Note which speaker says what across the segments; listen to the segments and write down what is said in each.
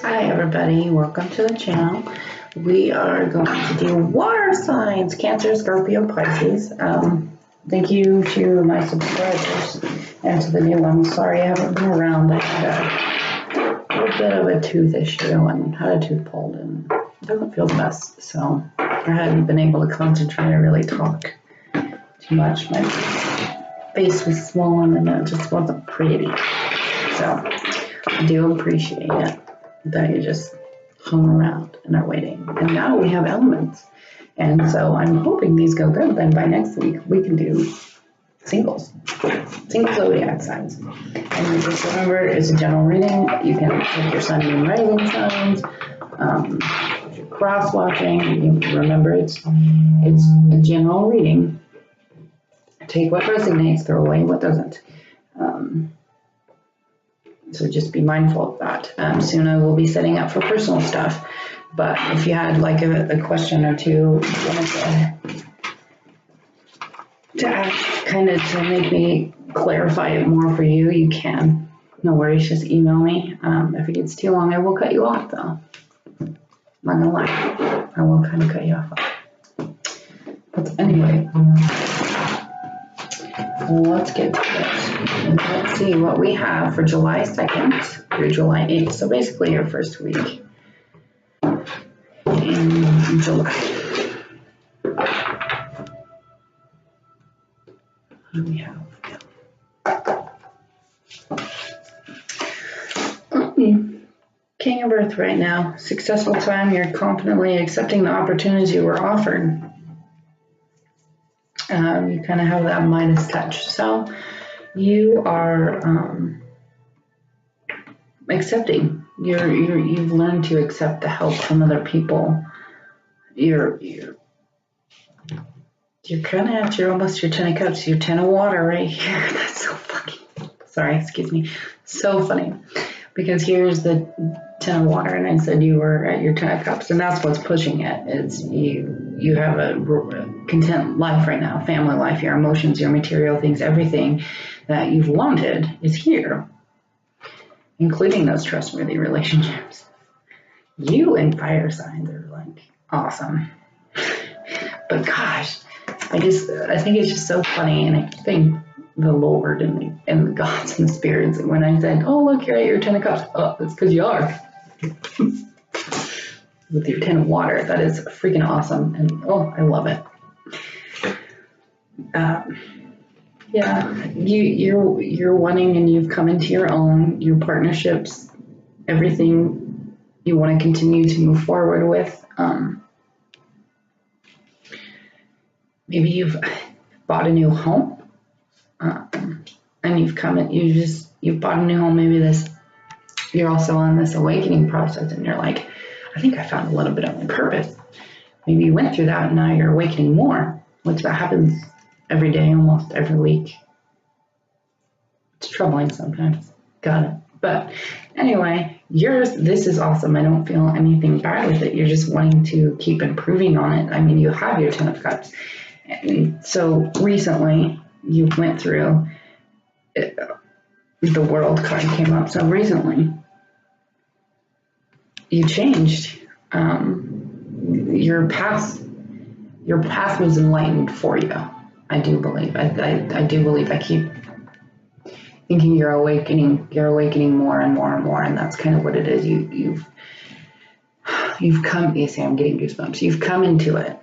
Speaker 1: Hi everybody, welcome to the channel. We are going to do water signs, Cancer, Scorpio, Pisces. Thank you to my subscribers and to the new ones. Sorry I haven't been around. I had a little bit of a tooth issue and had a tooth pulled and it doesn't feel the best. So I hadn't been able to concentrate or really talk too much. My face was swollen and it just wasn't pretty. So I do appreciate it that you just hung around and are waiting. And now we have elements. And so I'm hoping these go good. Then by next week, we can do single zodiac signs. And just remember, it's a general reading. You can take your sun, moon, rising signs. If you're cross-watching, you remember it's a general reading. Take what resonates, throw away what doesn't. So just be mindful of that. Soon I will be setting up for personal stuff. But if you had like a question or two, wanted to ask, kind of to make me clarify it more for you, you can. No worries, just email me. If it gets too long, I will cut you off though. I'm not gonna lie, I will kind of cut you off. But anyway, let's get to it. And let's see what we have for July 2nd through July 8th. So basically your first week in July. What do we have? King of Earth right now. Successful time. You're confidently accepting the opportunities you were offered. You kind of have that Midas touch. So you are accepting. You've learned to accept the help from other people. You're kind of at almost your 10 of cups, your 10 of water right here. That's so fucking, sorry, excuse me. So funny. Because here's the 10 of water and I said you were at your 10 of cups and that's what's pushing it. It's you have a content life right now, family life, your emotions, your material things, everything that you've wanted is here, including those trustworthy relationships. You and fire signs are like awesome. But gosh, I think it's just so funny, and I think the Lord and the gods and the spirits, when I said, oh look, you're at your 10 of cups, oh, it's because you are. With your 10 of water, that is freaking awesome, and oh, I love it. Yeah, you're wanting, and you've come into your own, your partnerships, everything you want to continue to move forward with. Maybe you've bought a new home, and you've bought a new home. Maybe you're also on this awakening process, and you're like, I think I found a little bit of my purpose. Maybe you went through that, and now you're awakening more, which that happens every day, almost every week. It's troubling sometimes. Got it. But anyway, this is awesome. I don't feel anything bad with it. You're just wanting to keep improving on it. I mean, you have your 10 of cups. And so recently you went through the world card came up. So recently you changed. Your path was enlightened for you. I do believe. I do believe. I keep thinking you're awakening more and more and more, and that's kind of what it is. You've come. You see, I'm getting goosebumps. You've come into it.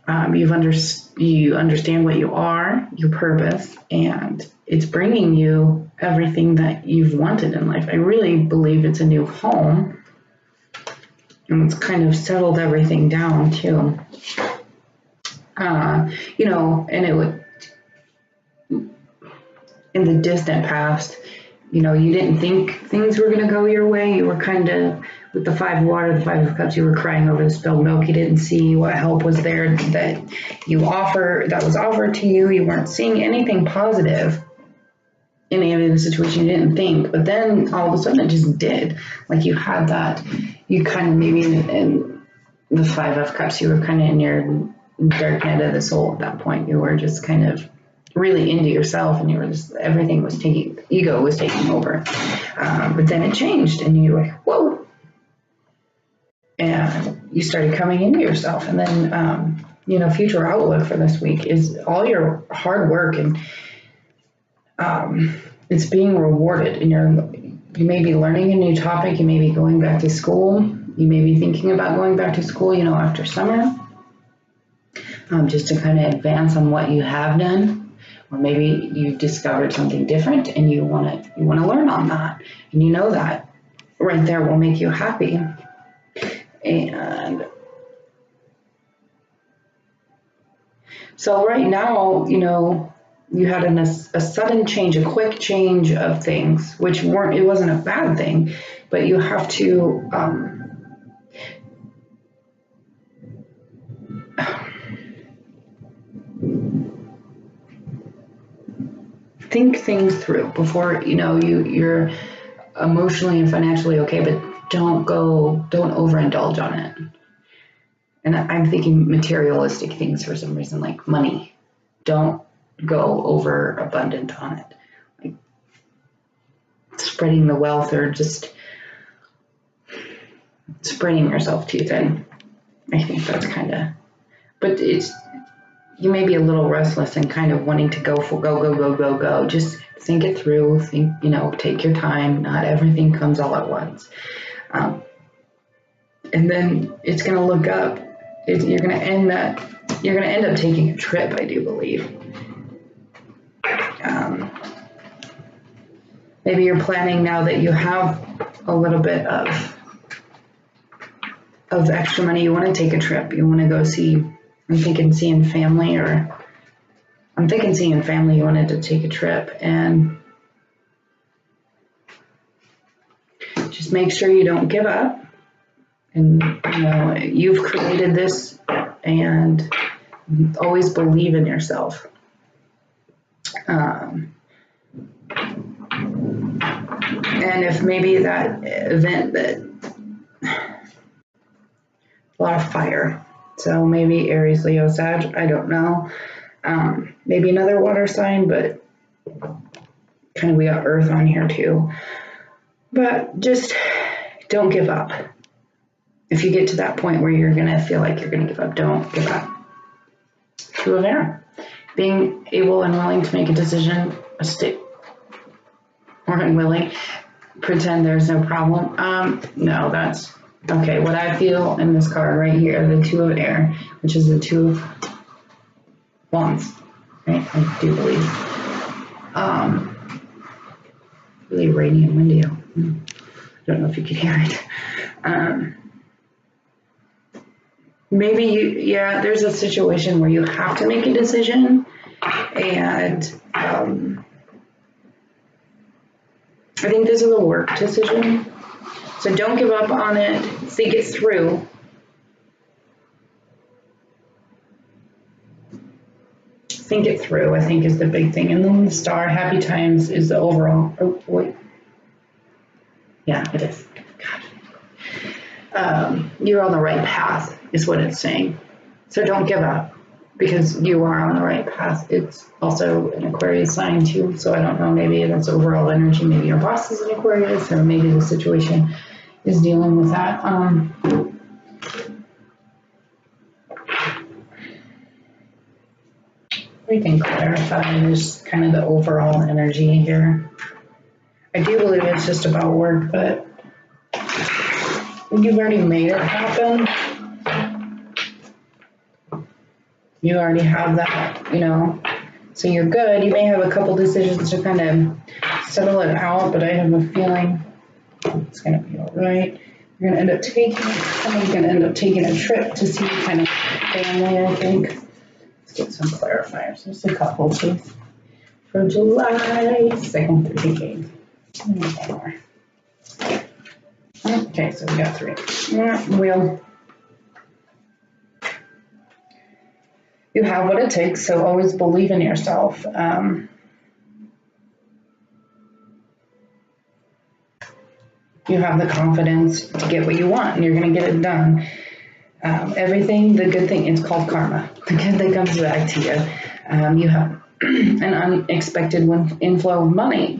Speaker 1: You understand what you are, your purpose, and it's bringing you everything that you've wanted in life. I really believe it's a new home, and it's kind of settled everything down too. And it would, in the distant past, you didn't think things were going to go your way. You were kind of, with the 5 of water, the 5 of cups, you were crying over the spilled milk. You didn't see what help was there that was offered to you. You weren't seeing anything positive in any of the situation. You didn't think, but then all of a sudden it just did. Like you had that, you kind of maybe in the 5 of cups, you were kind of in your dark night of the soul at that point. You were just kind of really into yourself, and you were just, ego was taking over. But then it changed, and you were like, whoa, and you started coming into yourself. And then, future outlook for this week is all your hard work, and it's being rewarded. And you may be learning a new topic. You may be going back to school. You may be thinking about going back to school, after summer, just to kind of advance on what you have done. Or maybe you've discovered something different and you want to learn on that. And that right there will make you happy. And so right now, you had a sudden change, a quick change of things, which it wasn't a bad thing, but you have to think things through before, you're emotionally and financially okay, but don't overindulge on it. And I'm thinking materialistic things for some reason, like money. Don't go over abundant on it. Like spreading the wealth or just spreading yourself too thin. I think that's but you may be a little restless and kind of wanting to go. Just think it through. Take your time. Not everything comes all at once. And then it's going to look up. You're going to end up taking a trip, I do believe. Maybe you're planning now that you have a little bit of extra money. You want to take a trip. You want to go see. I'm thinking seeing family. You wanted to take a trip, and just make sure you don't give up. And you've created this, and always believe in yourself. And if maybe that event a lot of fire. So maybe Aries, Leo, Sag, I don't know. Maybe another water sign, but kind of we got Earth on here too. But just don't give up. If you get to that point where you're going to feel like you're going to give up, don't give up. Two of Air. Being able and willing to make a decision, or unwilling, pretend there's no problem. No, that's okay. What I feel in this card right here, the Two of Air, which is the Two of Wands, right? I do believe. Really rainy and windy. I don't know if you could hear it. Maybe there's a situation where you have to make a decision, and I think this is a work decision. So don't give up on it. Think it through. Think it through, I think, is the big thing. And then the star, happy times, is the overall. Oh, wait. Yeah, it is. God. You're on the right path, is what it's saying. So don't give up, because you are on the right path. It's also an Aquarius sign too, so I don't know, maybe that's overall energy. Maybe your boss is an Aquarius, or maybe the situation is dealing with that. We can clarify just kind of the overall energy here. I do believe it's just about work, but you've already made it happen. You already have that, so you're good. You may have a couple decisions to kind of settle it out, but I have a feeling it's going to be all right. You're going to someone's going to end up taking a trip to see kind of family, I think. Let's get some clarifiers. Just a couple, please. For July 2nd through the 8th. Okay, so we got 3. You have what it takes, so always believe in yourself. You have the confidence to get what you want, and you're going to get it done. Everything, the good thing, it's called karma. The good thing comes back to you. You have an unexpected inflow of money.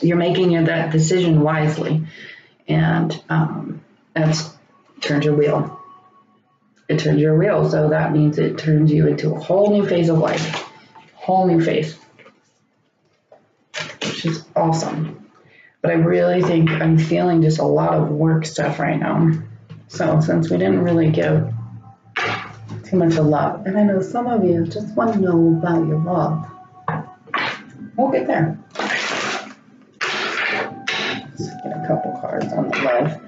Speaker 1: You're making that decision wisely, and That's turns your wheel. It turns your wheel, so that means it turns you into a whole new phase of life. Whole new phase. Which is awesome. But I really think I'm feeling just a lot of work stuff right now. So since we didn't really give too much of love, and I know some of you just want to know about your love. We'll get there. Let's get a couple cards on the love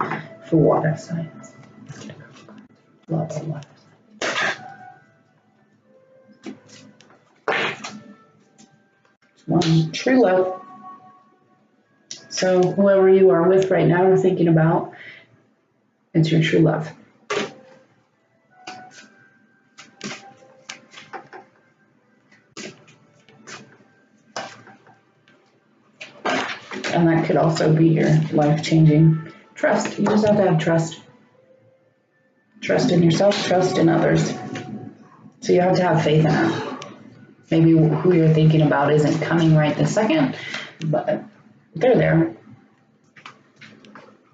Speaker 1: for water signs. Let's get a couple cards. Love and water signs. One, true love. So whoever you are with right now or thinking about, it's your true love. And that could also be your life-changing trust. You just have to have trust. Trust in yourself, trust in others. So you have to have faith in it. Maybe who you're thinking about isn't coming right this second, but they're there.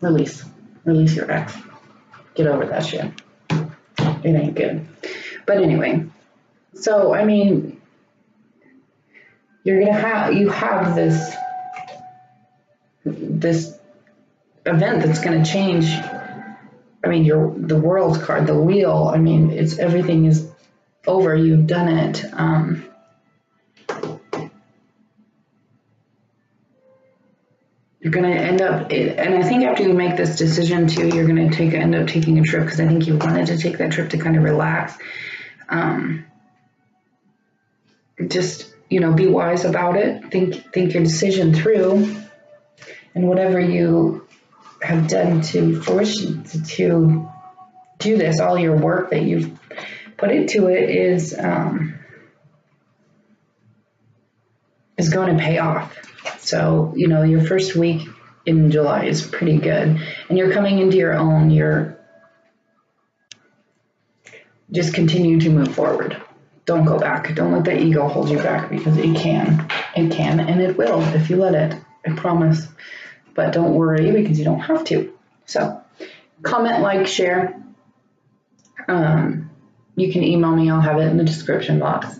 Speaker 1: Release your ex. Get over that shit. It ain't good. But anyway, so I mean, you have this event that's going to change. I mean, the world card, the wheel. I mean, everything is over. You've done it. You're going to end up, and I think after you make this decision too, you're going to end up taking a trip, because I think you wanted to take that trip to kind of relax. Just, be wise about it. Think your decision through, and whatever you have done to fruition to do this, all your work that you've put into it is going to pay off. So, your first week in July is pretty good, and you're coming into your own. Just continue to move forward. Don't go back. Don't let that ego hold you back, because it can, and it will if you let it. I promise. But don't worry, because you don't have to. So, comment, like, share. You can email me. I'll have it in the description box.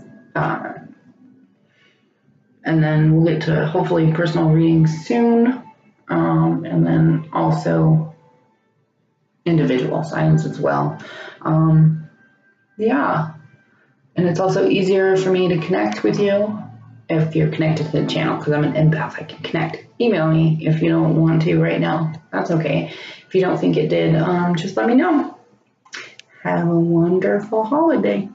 Speaker 1: And then we'll get to hopefully personal readings soon. And then also individual signs as well. Yeah. And it's also easier for me to connect with you if you're connected to the channel, because I'm an empath. I can connect. Email me if you don't want to right now. That's okay. If you don't think it did, just let me know. Have a wonderful holiday.